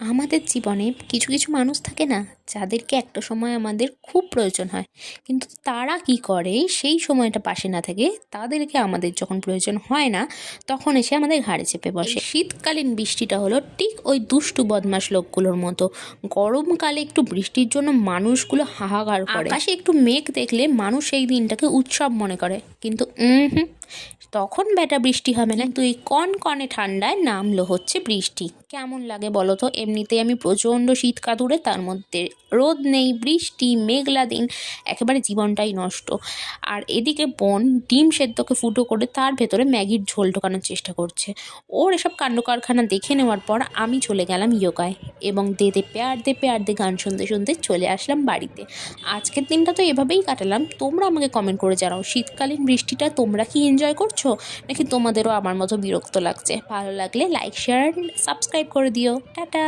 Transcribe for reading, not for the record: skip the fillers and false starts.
আমাদের জীবনে কিছু কিছু মানুষ থাকে না, যাদেরকে একটা সময় আমাদের খুব প্রয়োজন হয়, কিন্তু তারা কি করে সেই সময়টা পাশে না থেকে তাদেরকে আমাদের যখন প্রয়োজন হয় না তখন এসে আমাদের ঘাড়ে চেপে বসে। শীতকালীন বৃষ্টিটা হলো ঠিক ওই দুষ্টু বদমাশ লোকগুলোর মতো। গরমকালে একটু বৃষ্টির জন্য মানুষগুলো হাহাকার করে, আকাশে একটু মেঘ দেখলে মানুষ সেই দিনটাকে উৎসব মনে করে, কিন্তু তখন বেটা বৃষ্টি হবে না, কিন্তু এই কনকনে ঠান্ডায় নামলো হচ্ছে বৃষ্টি। কেমন লাগে বলো তো? এমনিতেই আমি প্রচণ্ড শীত কাতুরে, তার মধ্যে রোদ নেই, বৃষ্টি, মেঘলা দিন, একেবারে জীবনটাই নষ্ট। আর এদিকে বোন ডিম সেদ্ধকে ফুটো করে তার ভেতরে ম্যাগির ঝোল ঢোকানোর চেষ্টা করছে। ওর এসব কাণ্ড কারখানা দেখে নেওয়ার পর আমি চলে গেলাম যোগায়, এবং দে পেয়ার দে গান শুনতে শুনতে চলে আসলাম বাড়িতে। আজকের দিনটা তো এভাবেই কাটালাম। তোমরা আমাকে কমেন্ট করে জানাও, শীতকালীন বৃষ্টিটা তোমরা কি এনজয় করছো, নাকি তোমাদেরও আমার মতো বিরক্ত লাগছে? ভালো লাগলে লাইক, শেয়ার, সাবস্ক্রাইব করে দিও। টাটা।